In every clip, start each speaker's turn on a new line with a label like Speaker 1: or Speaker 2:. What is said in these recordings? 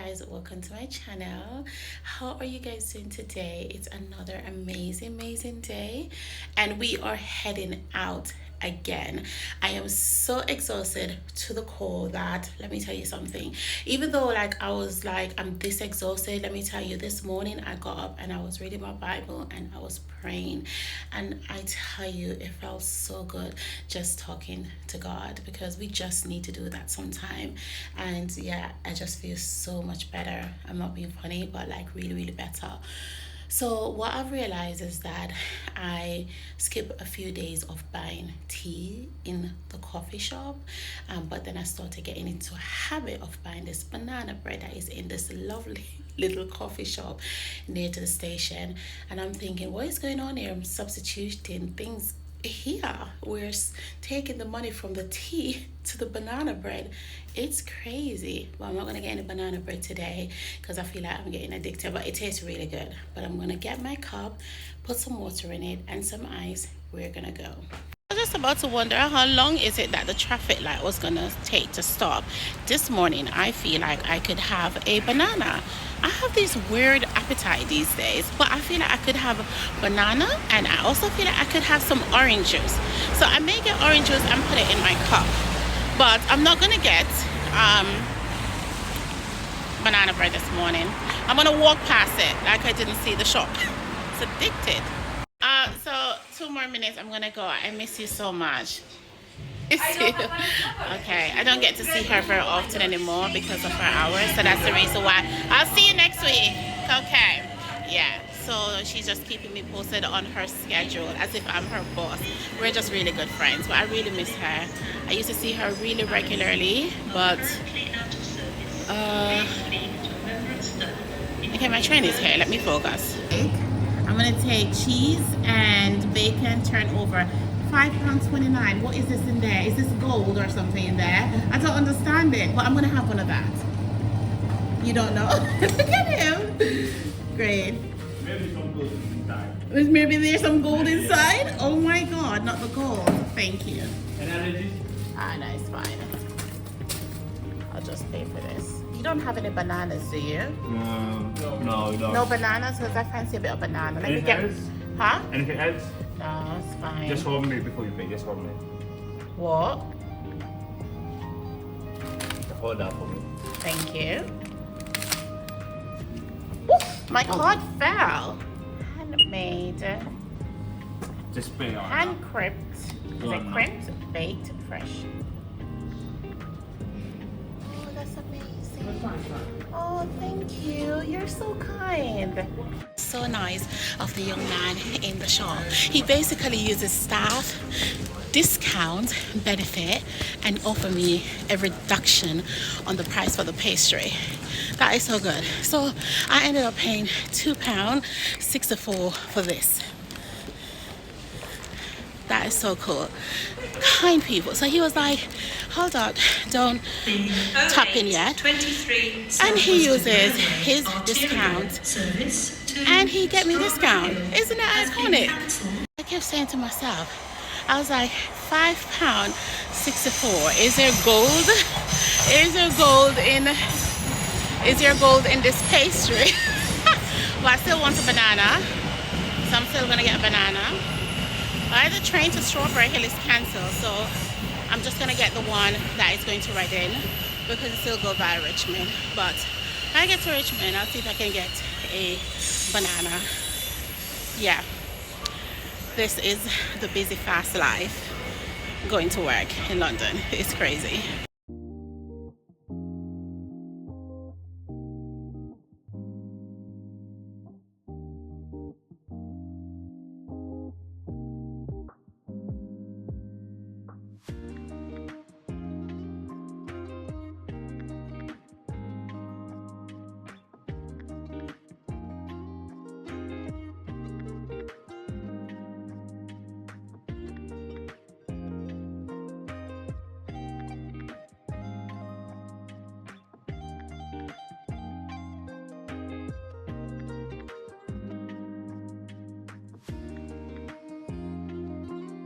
Speaker 1: guys, welcome to my channel. How are you guys doing today? It's another amazing day and we are heading out again. I am so exhausted to the core that, let me tell you something, even though I was I'm this exhausted, let me tell you, this morning I got up and I was reading my Bible and I was praying, and I tell you, it felt so good just talking to God, because we just need to do that sometime. And yeah, I just feel so much better. I'm not being funny, but really better. So what I've realized is that I skip a few days of buying tea in the coffee shop, but then I started getting into a habit of buying this banana bread that is in this lovely little coffee shop near to the station. And I'm thinking, what is going on here? I'm substituting things here. We're taking the money from the tea to the banana bread. It's crazy. Well, I'm not gonna get any banana bread today because I feel like I'm getting addicted, but it tastes really good. But I'm gonna get my cup, put some water in it and some ice. We're gonna go. I was just about to wonder, how long is it that the traffic light was gonna take to stop. This morning I feel like I could have a banana. I have this weird appetite these days, but I feel like I could have a banana, and I also feel like I could have some orange juice. So I may get orange juice and put it in my cup, but I'm not gonna get banana bread this morning. I'm gonna walk past it like I didn't see the shop. It's addicted. So 2 more minutes, I'm gonna go. I miss you so much. Okay, I don't get to see her very often anymore because of her hours, so that's the reason why. I'll see you next week. Okay, yeah, so she's just keeping me posted on her schedule as if I'm her boss. We're just really good friends, but I really miss her. I used to see her really regularly, but okay, my train is here. Let me focus. I'm gonna take cheese and bacon, turn over. £5.29. What is this in there? Is this gold or something in there? I don't understand it, but I'm gonna have one of that. You don't know? Look at him. Great.
Speaker 2: Maybe some gold inside.
Speaker 1: Maybe there's some gold inside? Oh my god, not the gold. Thank you.
Speaker 2: Any allergies?
Speaker 1: No, it's fine. I'll just pay for this. You don't have any bananas, do you?
Speaker 2: No, we don't.
Speaker 1: No bananas? Because I fancy a bit of banana. Let me get.
Speaker 2: Else?
Speaker 1: Huh?
Speaker 2: Anything else?
Speaker 1: No, it's fine.
Speaker 2: Just hold me before you pay. Just hold me.
Speaker 1: What?
Speaker 2: Hold that for me.
Speaker 1: Thank you. Ooh, my card fell. Handmade.
Speaker 2: Just pay on.
Speaker 1: Hand crimped. Is it crimped? Baked fresh. Oh, that's amazing. Oh, thank you. You're so kind. So nice of the young man in the shop. He basically uses staff discount benefit and offer me a reduction on the price for the pastry. That is so good. So I ended up paying £2.64 for this. That is so cool. Kind people. So he was like, hold on, don't tap in yet. And he uses his discount and he get me discount. Isn't that iconic? I kept saying to myself, I was like, £5.64. Is there gold? Is there gold in this pastry? But I still want a banana, so I'm still gonna get a banana. The train to Strawberry Hill is cancelled, so I'm just gonna get the one that is going to Reading because it still goes by Richmond. But when I get to Richmond, I'll see if I can get a banana. Yeah, this is the busy fast life going to work in London. It's crazy.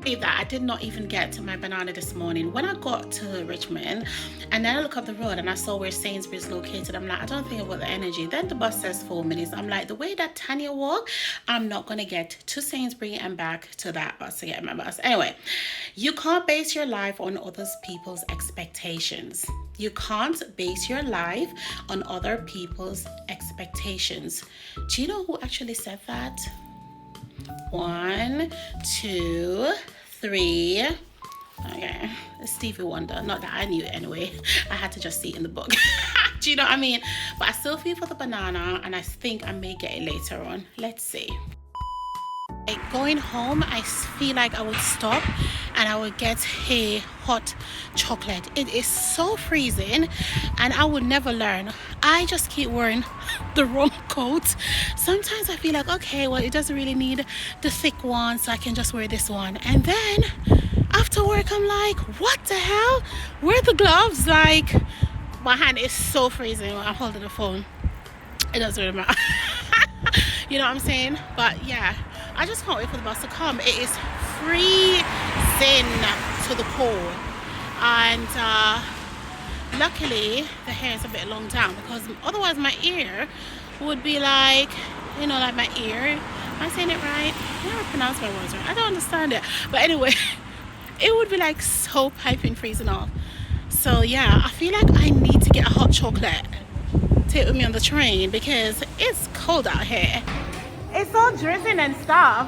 Speaker 1: That I did not even get to my banana this morning. When I got to Richmond and then I look up the road and I saw where Sainsbury's located, I'm like, I don't think I've got the energy. Then the bus says 4 minutes. I'm like, the way that Tanya walked, I'm not gonna get to Sainsbury and back to that bus to get my bus. Anyway, you can't base your life on other people's expectations. You can't base your life on other people's expectations. Do you know who actually said that? 1, 2, 3. Okay, Stevie Wonder. Not that I knew it anyway. I had to just see it in the book. Do you know what I mean? But I still feel for the banana, and I think I may get it later on. Let's see. Like going home, I feel like I would stop and I would get a hot chocolate. It is so freezing and I would never learn. I just keep wearing the wrong coat. Sometimes I feel like, okay, well, it doesn't really need the thick one, so I can just wear this one. And then after work, I'm like, what the hell? Where are the gloves? Like, my hand is so freezing when I'm holding the phone. It doesn't really matter. You know what I'm saying? But yeah, I just can't wait for the bus to come. It is freezing to the core. And luckily, the hair is a bit long down because otherwise my ear would be like, you know, like my ear. Am I saying it right? I never pronounce my words right. I don't understand it. But anyway, it would be like so piping freezing off. So yeah, I feel like I need to get a hot chocolate. Take with me on the train because it's cold out here. It's all drizzling and stuff.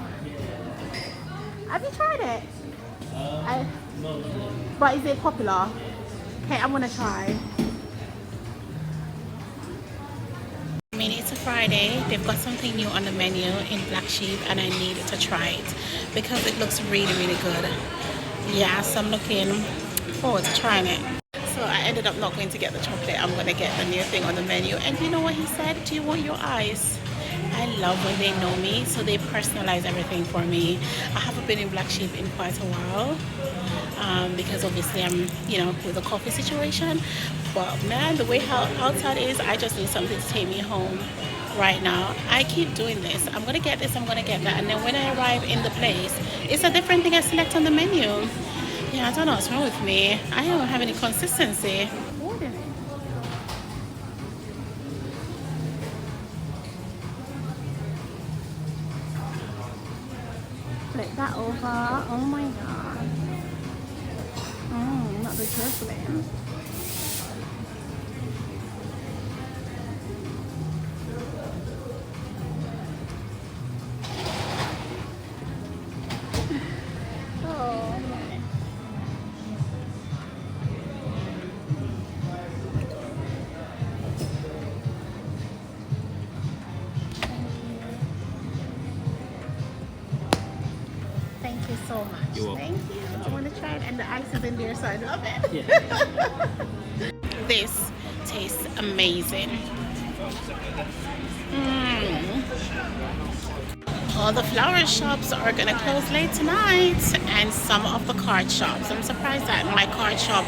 Speaker 1: Have you tried it?
Speaker 2: No.
Speaker 1: But is it popular? Okay, I'm gonna try. I mean, it's a Friday. They've got something new on the menu in Black Sheep and I need to try it because it looks really, really good. Yeah, so I'm looking forward to trying it. So I ended up not going to get the chocolate. I'm going to get the new thing on the menu. And you know what he said? Do you want your ice? I love when they know me, so they personalize everything for me. I haven't been in Black Sheep in quite a while because obviously I'm, you know, with the coffee situation. But man, the way how outside is, I just need something to take me home right now. I keep doing this. I'm going to get this, I'm going to get that. And then when I arrive in the place, it's a different thing I select on the menu. Yeah, I don't know what's wrong with me. I don't have any consistency. Flip that over. Oh my god. Not the drizzling. Oh man. Thank you so much.
Speaker 2: You're welcome.
Speaker 1: Thank you. I want to try it, and the ice is in there, so I love it.
Speaker 2: Yeah.
Speaker 1: This tastes amazing. All the flower shops are going to close late tonight, and some of the card shops. I'm surprised that my card shop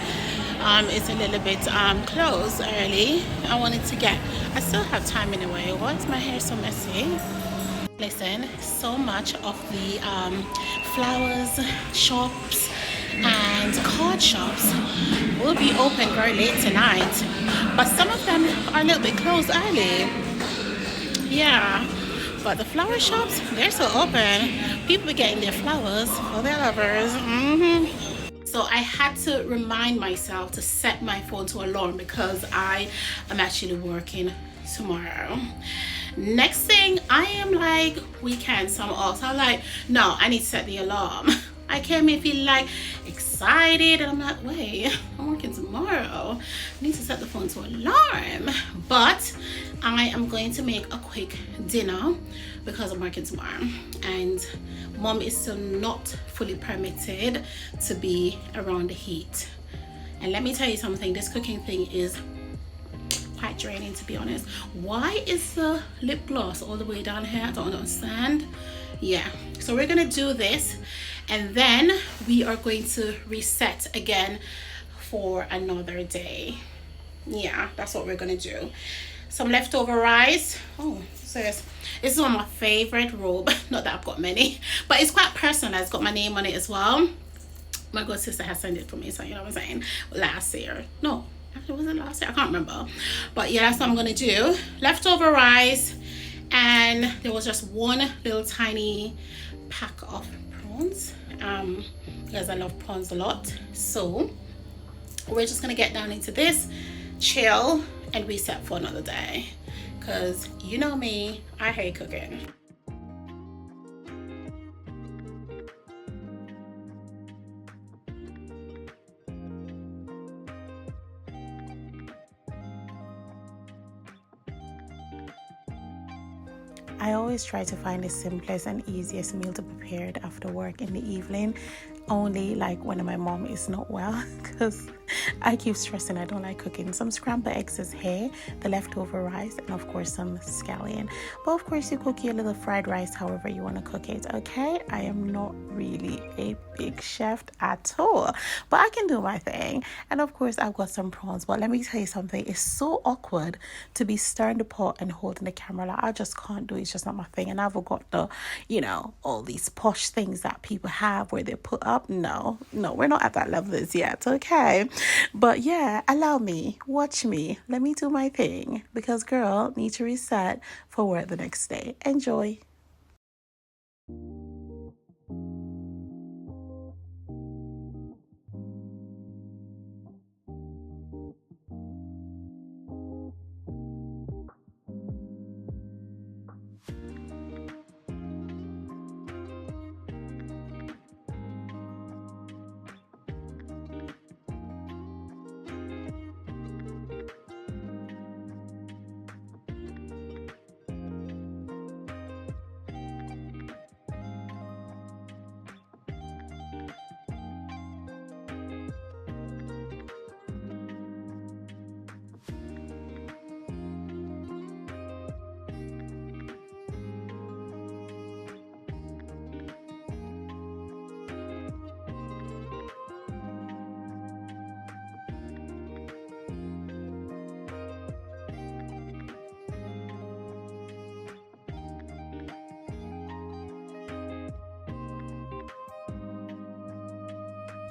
Speaker 1: is a little bit closed early. I still have time anyway. Why is my hair so messy? Listen, so much of the flowers shops and card shops will be open very late tonight, but some of them are a little bit closed early. Yeah, but the flower shops, they're still open. People are getting their flowers for their lovers. So I had to remind myself to set my phone to alarm because I am actually working tomorrow. Next thing, I am like, weekend, so I'm off. So I'm like, no, I need to set the alarm. I came in feeling like excited, and I'm like, wait, I'm working tomorrow. I need to set the phone to alarm. But I am going to make a quick dinner because I'm working tomorrow, and mom is still not fully permitted to be around the heat. And let me tell you something, this cooking thing is quite draining, to be honest. Why is the lip gloss all the way down here? I don't understand. Yeah, so we're gonna do this, and then we are going to reset again for another day. yeah, that's what we're gonna do. Some leftover rice. Oh, serious. This is one of my favorite robe. Not that I've got many, but it's quite personal. It's got my name on it as well. My god sister has sent it for me, so you know what I'm saying. Last year, no, actually was it last year? I can't remember. But yeah, that's what I'm gonna do. Leftover rice, and there was just one little tiny pack of prawns. Because I love prawns a lot. So we're just gonna get down into this, chill, and reset for another day. Cause you know me, I hate cooking. I always try to find the simplest and easiest meal to prepare after work in the evening, only like when my mom is not well, because I keep stressing I don't like cooking. Some scrambled eggs is here, the leftover rice, and of course some scallion. But of course you cook your little fried rice however you want to cook it, okay? I am not really a big chef at all, but I can do my thing. And of course I've got some prawns, but let me tell you something, it's so awkward to be stirring the pot and holding the camera. Like, I just can't do it. It's just not my thing. And I've got the, you know, all these posh things that people have where they put up. No, we're not at that level as yet, okay? But yeah, allow me, watch me, let me do my thing, because girl, need to reset for work the next day. Enjoy.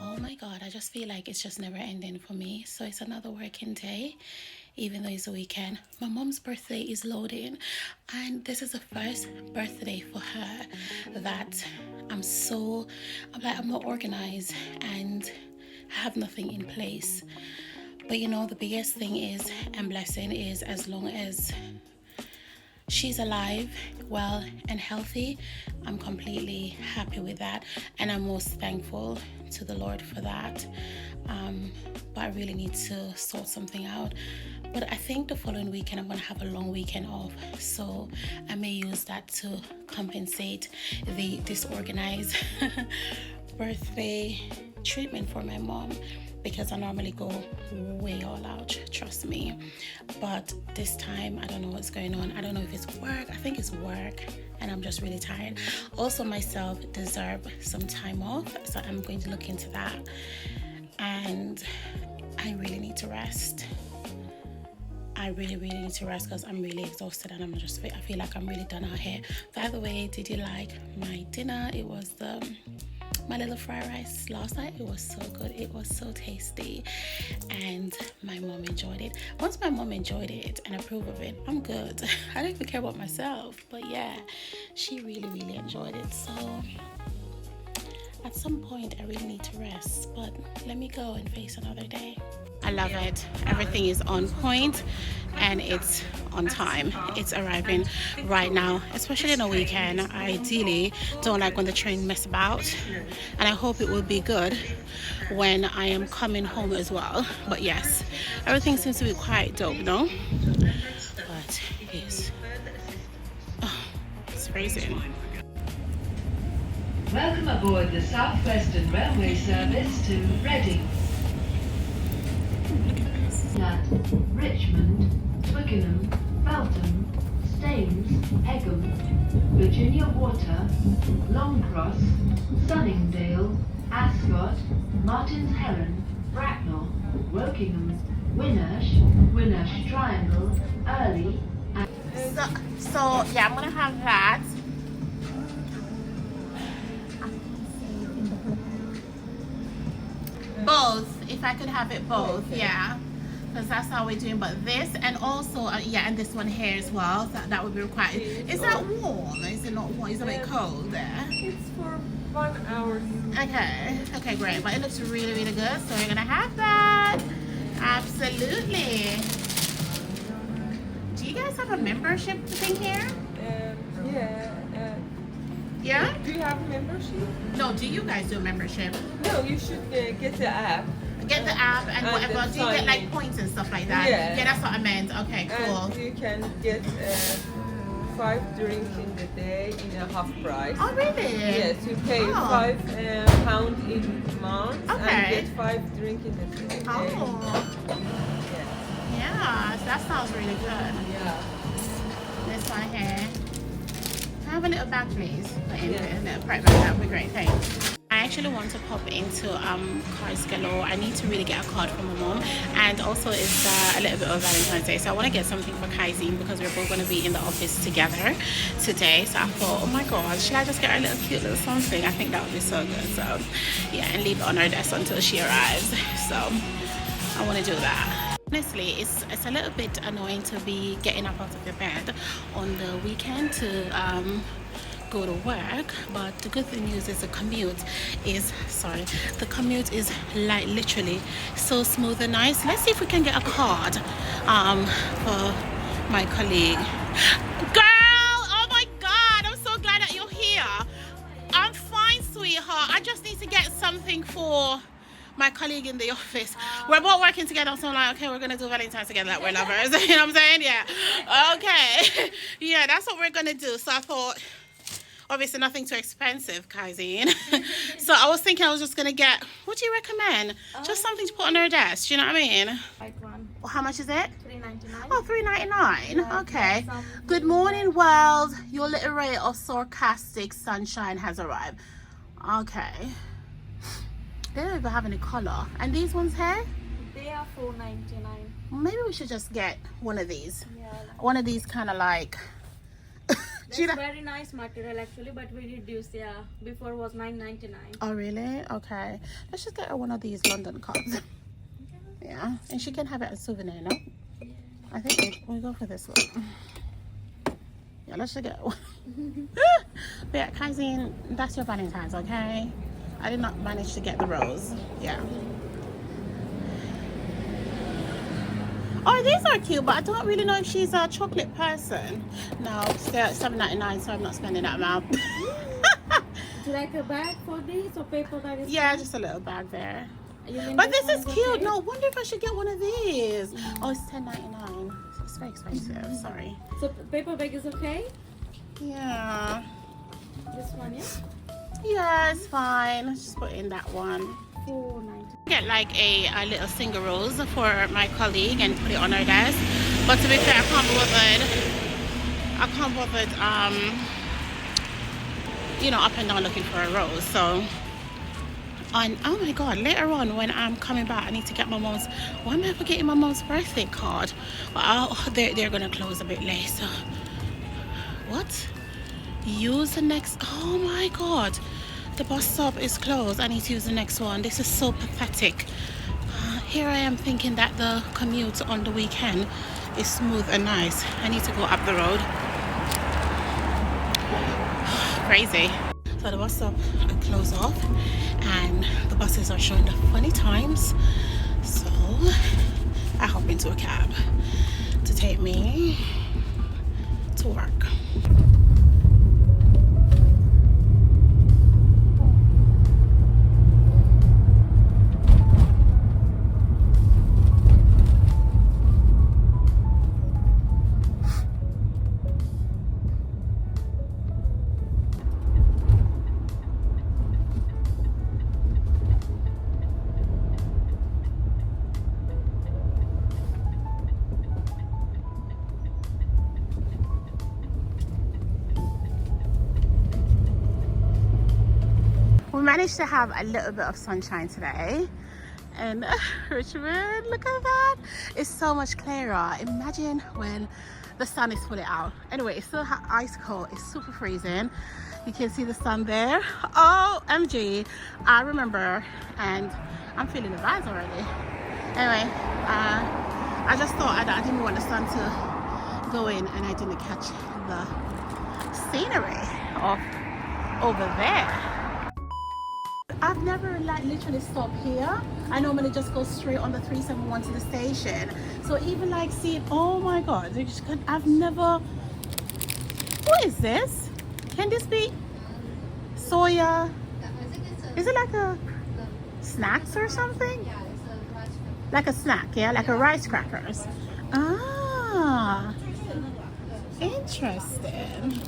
Speaker 1: Oh my god, I just feel like it's just never ending for me. So it's another working day, even though it's a weekend. My mom's birthday is loading, and this is the first birthday for her that I'm not organized and have nothing in place. But you know, the biggest thing is, and blessing is, as long as she's alive, well, and healthy, I'm completely happy with that, and I'm most thankful to the Lord for that. But I really need to sort something out. But I think the following weekend I'm going to have a long weekend off, so I may use that to compensate the disorganized birthday treatment for my mom, because I normally go way all out, trust me. But this time, I don't know what's going on. I don't know if it's work. I think it's work, and I'm just really tired. Also, myself deserve some time off, so I'm going to look into that. And I really need to rest. I really need to rest, because I'm really exhausted, and I feel like I'm really done out here. By the way, did you like my dinner? It was my little fried rice last night. It was so good, it was so tasty, and my mom enjoyed it. Once my mom enjoyed it and approved of it, I'm good. I don't even care about myself, but yeah, she really enjoyed it. So at some point I really need to rest, but let me go and face another day. I love it. Everything is on point and it's on time. It's arriving right now, especially on a weekend. I ideally don't like when the train mess about, and I hope it will be good when I am coming home as well. But yes, everything seems to be quite dope, no? But it's crazy.
Speaker 3: Welcome aboard the South Western Railway service to Reading, Richmond, Twickenham, Feltham, Staines, Egham, Virginia Water, Longcross, Sunningdale, Ascot, Martins Heron, Bracknell, Wokingham, Winner's Triangle, early.
Speaker 1: So yeah, I'm gonna have that. Both, if I could have it both, yeah. Because that's how we're doing. But this and also, yeah, and this one here as well. That would be required. Is that warm? Is it not warm? Is it a bit cold there?
Speaker 4: It's for 1 hour.
Speaker 1: Okay, okay, great. But it looks really, really good. So we're gonna have that. Absolutely. Do you guys have a membership thing here?
Speaker 4: Yeah.
Speaker 1: Yeah?
Speaker 4: Do you have membership?
Speaker 1: No, do you guys do a membership?
Speaker 4: No, you should get the app.
Speaker 1: Get the app and whatever.
Speaker 4: then
Speaker 1: Do you get
Speaker 4: sign
Speaker 1: like
Speaker 4: in.
Speaker 1: points and stuff like that?
Speaker 4: Yeah.
Speaker 1: Yeah, that's what I meant. Okay, cool.
Speaker 4: And you can get 5 drinks in the day in a half price.
Speaker 1: Oh, really?
Speaker 4: Yes, you pay
Speaker 1: Oh.
Speaker 4: £5 in month
Speaker 1: Okay.
Speaker 4: and get 5 drinks in the day.
Speaker 1: Oh. Yeah, that sounds really good.
Speaker 4: Yeah.
Speaker 1: This one here. Can I have a little bag, please? Put in
Speaker 4: Yeah.
Speaker 1: a little prep bag, that would be great, thanks. I actually want to pop into Cars Galore. I need to really get a card from my mom, and also it's a little bit of Valentine's Day, so I want to get something for Kaizine because we're both going to be in the office together today. So I thought, oh my god, should I just get her a little cute little something? I think that would be so good. So yeah, and leave it on her desk until she arrives. So I want to do that. Honestly, it's a little bit annoying to be getting up out of your bed on the weekend to go to work, but the good thing is the commute is like literally so smooth and nice. Let's see if we can get a card for my colleague. Girl, oh my god, I'm so glad that you're here. I'm fine, sweetheart. I just need to get something for my colleague in the office. We're both working together, so I'm like, okay, we're gonna do Valentine's together like we're lovers. You know what I'm saying? Yeah. Okay. Yeah, that's what we're gonna do. So I thought, obviously nothing too expensive, Kaizine. So I was thinking I was just gonna get, what do you recommend? Just something to put on her desk, do you know what I mean?
Speaker 5: Like one,
Speaker 1: Well, how much is it?
Speaker 5: $3.99.
Speaker 1: Oh, $3.99.
Speaker 5: Yeah,
Speaker 1: Okay.
Speaker 5: some-
Speaker 1: Good morning, world. Your little ray of sarcastic sunshine has arrived. Okay. They don't even have any color. And these ones here?
Speaker 5: They are $4.99.
Speaker 1: Maybe we should just get one of these.
Speaker 5: Yeah,
Speaker 1: One of these kind of like. Do you
Speaker 5: that's
Speaker 1: know-
Speaker 5: very nice material actually, but we reduced. Yeah, before was $9.99.
Speaker 1: Oh, really? Okay. Let's just get her one of these London cups. Yeah. And she can have it as a souvenir, no? I think we'll go for this one. Yeah, let's just get one. But yeah, Kaizine, that's your Valentine's, okay? I did not manage to get the rose. Yeah. Oh, these are cute, but I don't really know if she's a chocolate person. No, they're $7.99, so I'm not spending that amount.
Speaker 5: Do you like a bag for this or paper bag? is
Speaker 1: Yeah,
Speaker 5: fine?
Speaker 1: just a little bag there.
Speaker 5: You mean
Speaker 1: But this
Speaker 5: one
Speaker 1: is cute.
Speaker 5: okay?
Speaker 1: No wonder if I should get one of these. Oh, it's $10.99. It's very expensive. Sorry.
Speaker 5: So paper bag is okay?
Speaker 1: Yeah.
Speaker 5: This one, yeah?
Speaker 1: Yeah, it's fine. Let's just put in that one.
Speaker 5: $4.99.
Speaker 1: Get like a little single rose for my colleague and put it on her desk. But to be fair, I can't be bothered, you know, up and down looking for a rose. So, oh my god, later on when I'm coming back, I need to get my mom's. Why am I forgetting my mom's birthday card? Well, they're gonna close a bit late. So, what? Use the next. Oh my god. The bus stop is closed. I need to use the next one. This is so pathetic. Here I am thinking that the commute on the weekend is smooth and nice. I need to go up the road. Crazy. So the bus stop closed off and the buses are showing the funny times. So I hop into a cab to take me to work. We managed to have a little bit of sunshine today, And Richmond, look at that. It's so much clearer. Imagine when the sun is fully out. Anyway, it's still ice cold. It's super freezing. You can see the sun there. OMG. I remember, and I'm feeling the vibes already. Anyway, I just thought I didn't want the sun to go in, and I didn't catch the scenery of over there. I've never like literally stopped here. I normally just go straight on the 371 to the station. So even like seeing, oh my god, I've never. What is this? Can this be soya? Is it like a snacks or something? Like a snack, yeah, like a rice crackers. Ah, interesting.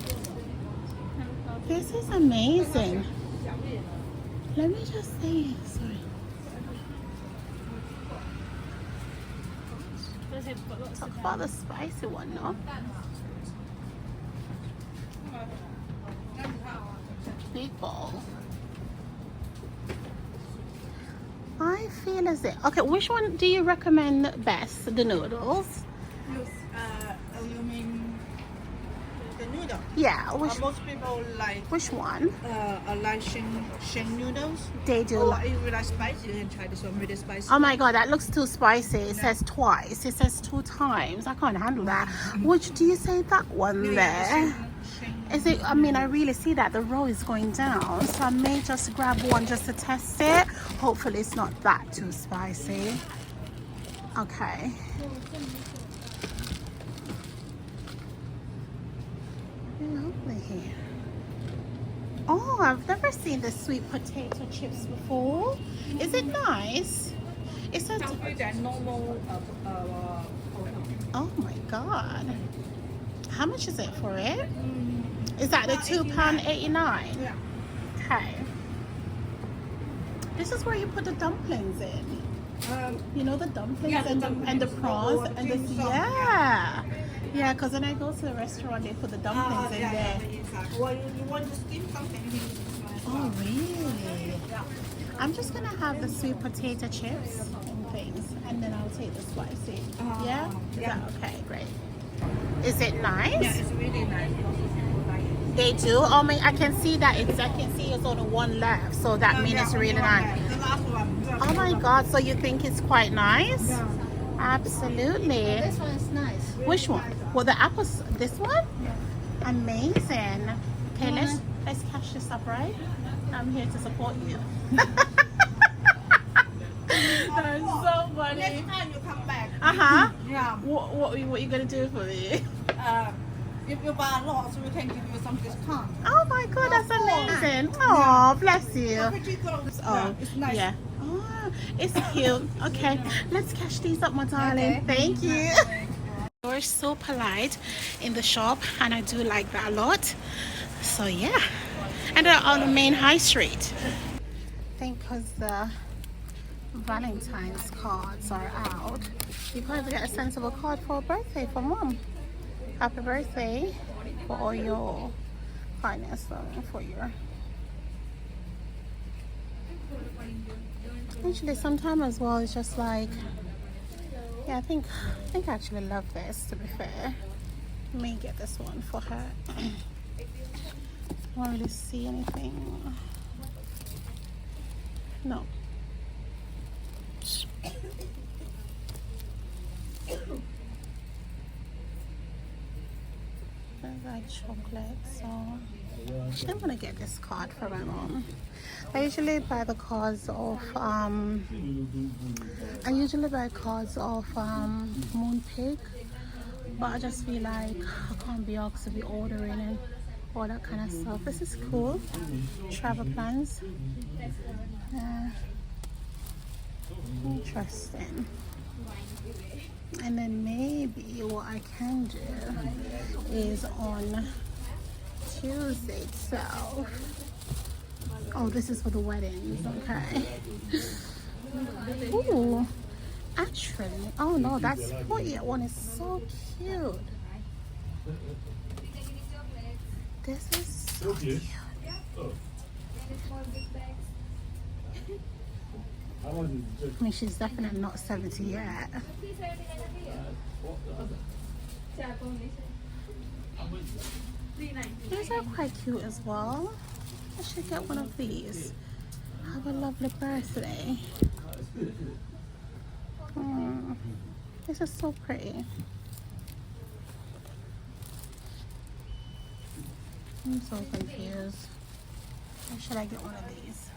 Speaker 1: This is amazing. Let me just say, sorry. Talk about the spicy one, no? Big bowl. I feel as if, okay, which one do you recommend best? The noodles?
Speaker 6: You mean the noodle?
Speaker 1: Yeah, which
Speaker 6: Most people like
Speaker 1: which one?
Speaker 6: like Sheng noodles.
Speaker 1: They do.
Speaker 6: Or if you like spicy, you can try this one, really spicy.
Speaker 1: Oh my god, that looks too spicy. It says twice. It says 2 times. I can't handle that. Which do you say that one there? Is it? I mean, I really see that the roll is going down, so I may just grab one just to test it. Hopefully, it's not that too spicy. Okay. Lovely here. Oh, I've never seen the sweet potato chips before. Is it nice? It says.
Speaker 6: normal
Speaker 1: Oh my god. How much is it for it? Is that the £2.89?
Speaker 6: Yeah.
Speaker 1: Okay. This is where you put the dumplings in. You know the dumplings
Speaker 6: Yeah, the
Speaker 1: and,
Speaker 6: dumplings
Speaker 1: and the prawns
Speaker 6: or
Speaker 1: and the
Speaker 6: dim sum,
Speaker 1: yeah. Yeah, because when I go to the restaurant, they put the dumplings in there.
Speaker 6: Exactly. Well, you want to steam something, you can use this one.
Speaker 1: Oh, really? I'm just gonna have the sweet potato chips and things, and then I'll take the spicy. Yeah? Is
Speaker 6: yeah.
Speaker 1: that okay? Great. Is it nice?
Speaker 6: Yeah, it's really nice.
Speaker 1: They do. I mean, I can see that I can see it's only one left, so that means it's really nice.
Speaker 6: The last one.
Speaker 1: Oh my god! So you think it's quite nice?
Speaker 6: Yeah.
Speaker 1: Absolutely.
Speaker 5: This one is nice.
Speaker 1: Which one? Well, the apples. This one? Amazing. Okay, let's cash this up, right? I'm here to support you. That's so funny.
Speaker 6: Next time you come back. Yeah.
Speaker 1: What are you gonna do for me?
Speaker 6: If you buy a lot, so we can give you some discount.
Speaker 1: Oh my god, that's amazing. Oh, bless you.
Speaker 6: Pretty close.
Speaker 1: Oh,
Speaker 6: Yeah, it's nice.
Speaker 1: yeah. Oh, it's cute. Okay, let's cash these up, my darling. Thank you. You're so polite in the shop, and I do like that a lot. So yeah, and they're on the main high street. I think because the Valentine's cards are out, you can get a sensible card for a birthday for mom. Happy birthday for all your kindness for your. Actually, sometimes as well, it's just like, yeah, I think I actually love this. To be fair, let me get this one for her. I don't really see anything. No. I like chocolate, so I'm gonna get this card for my mom. I usually buy the cards of Moonpig, but I just feel like I can't be asked to be ordering and all that kind of stuff. This is cool. Travel plans. Interesting. And then maybe what I can do is on Tuesday itself. Oh, this is for the weddings, okay. Ooh, actually, oh no, that sport one is so cute. This is so cute. I mean, she's definitely not 70 yet. These are quite cute as well. I should get one of these. Have a lovely birthday. This is so pretty. I'm so confused. Or should I get one of these?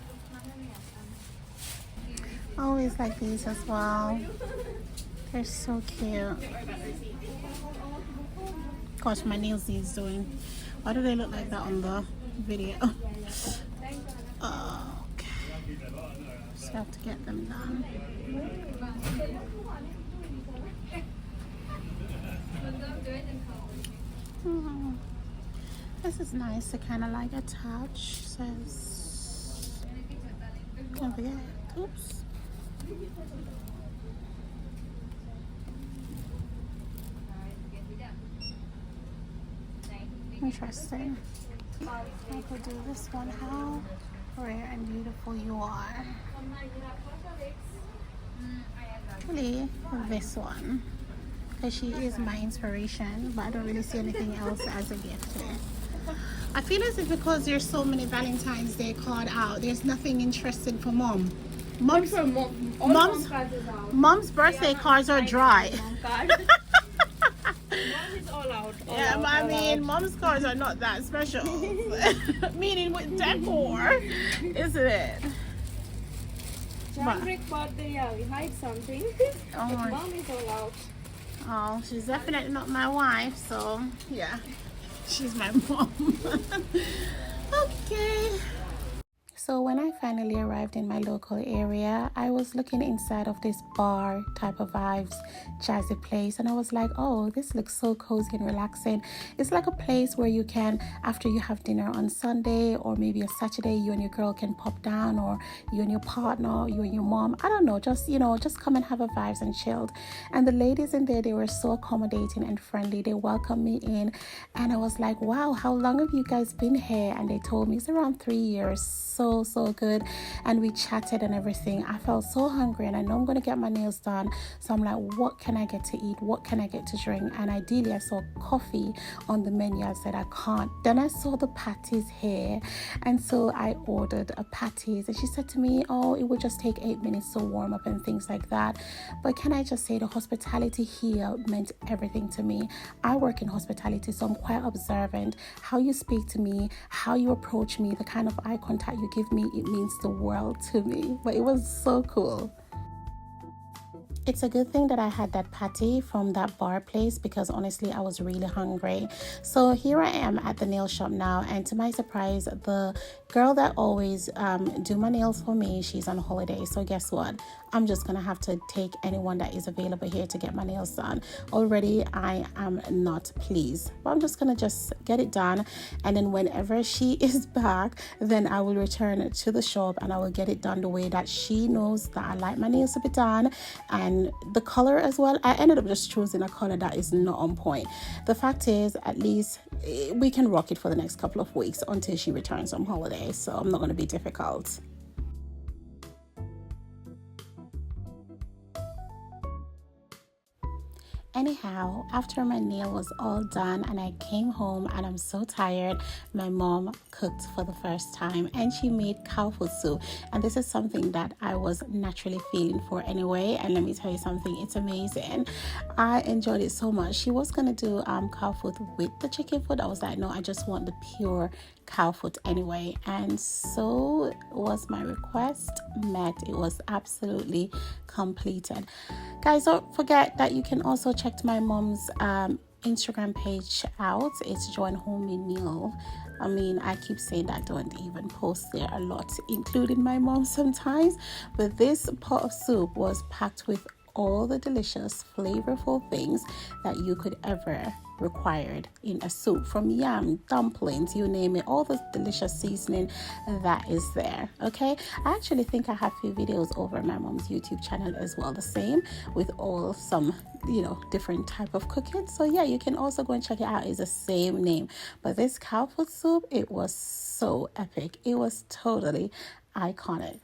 Speaker 1: I always like these as well. They're so cute. Gosh, my nails needs doing. Why do they look like that on the video? Okay. Just have to get them done. This is nice to kind of like attach. Says, can't forget. Oops. Interesting. I could do this one. How rare and beautiful you are. Really, this one. Because she is my inspiration, but I don't really see anything else as a gift here. I feel as if because there's so many Valentine's Day card out, there's nothing interesting for mom. Mom's birthday cards are dry. Yeah, but I mean, mom's cards are not that special. Meaning with decor, isn't it?
Speaker 5: January birthday, yeah, we hide something.
Speaker 1: Oh,
Speaker 5: But mom is all out.
Speaker 1: oh, she's definitely not my wife, so yeah, she's my mom. Okay. So when I finally arrived in my local area, I was looking inside of this bar type of vibes, jazzy place, and I was like, oh, this looks so cozy and relaxing. It's like a place where you can, after you have dinner on Sunday or maybe a Saturday, you and your girl can pop down, or you and your partner, you and your mom, I don't know, just come and have a vibes and chilled. And the ladies in there, they were so accommodating and friendly. They welcomed me in, and I was like, wow, how long have you guys been here? And they told me it's around 3 years. So good. And we chatted and everything. I felt so hungry, and I know I'm going to get my nails done, so I'm like, what can I get to eat? What can I get to drink? And ideally I saw coffee on the menu. I said I can't. Then I saw the patties here, and so I ordered a patties, and she said to me, oh, it would just take 8 minutes to warm up and things like that. But can I just say, the hospitality here meant everything to me. I work in hospitality, so I'm quite observant. How you speak to me, how you approach me, the kind of eye contact you give me, it means the world to me. But it was so cool. It's a good thing that I had that patty from that bar place, because honestly I was really hungry. So here I am at the nail shop now, and to my surprise, the girl that always do my nails for me, she's on holiday. So guess what, I'm just gonna have to take anyone that is available here to get my nails done. Already I am not pleased, but I'm just gonna get it done, and then whenever she is back, then I will return to the shop and I will get it done the way that she knows that I like my nails to be done. And the color as well, I ended up just choosing a color that is not on point. The fact is, at least we can rock it for the next couple of weeks until she returns from holiday, so I'm not going to be difficult. Anyhow, after my nail was all done and I came home and I'm so tired, my mom cooked for the first time, and she made cowfoot soup. And this is something that I was naturally feeling for anyway. And let me tell you something, it's amazing. I enjoyed it so much. She was going to do cowfoot with the chicken foot. I was like, no, I just want the pure cowfoot anyway. And so was my request met. It was absolutely completed. Guys, don't forget that you can also check my mom's Instagram page out. It's Join Homemade Meal. I mean, I keep saying that I don't even post there a lot, including my mom sometimes, but this pot of soup was packed with all the delicious, flavorful things that you could ever required in a soup, from yam, dumplings, you name it, all the delicious seasoning that is there. Okay, I actually think I have a few videos over my mom's YouTube channel as well, the same, with all some different type of cooking. So yeah, you can also go and check it out. It's the same name. But this cowfoot soup, it was so epic. It was totally iconic.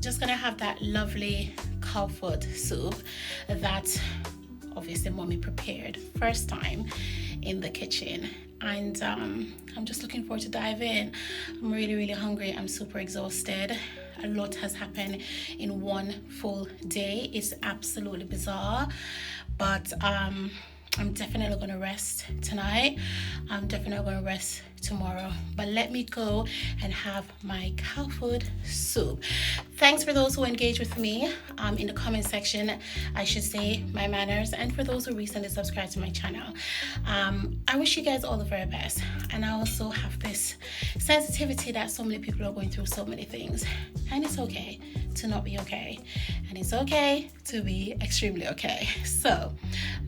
Speaker 1: just gonna have that lovely cowfoot soup that obviously mommy prepared first time in the kitchen, and I'm just looking forward to dive in. I'm really hungry. I'm super exhausted. A lot has happened in one full day. It's absolutely bizarre, but I'm definitely gonna rest tonight. I'm definitely gonna rest tomorrow, but let me go and have my cow food soup. Thanks for those who engage with me in the comment section, I should say, my manners, and for those who recently subscribed to my channel. I wish you guys all the very best, and I also have this sensitivity that so many people are going through so many things, and it's okay to not be okay, and it's okay to be extremely okay. So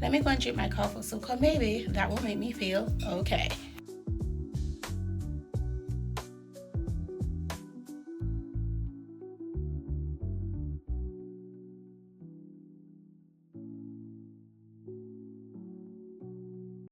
Speaker 1: let me go and drink my coffee, so maybe that will make me feel okay.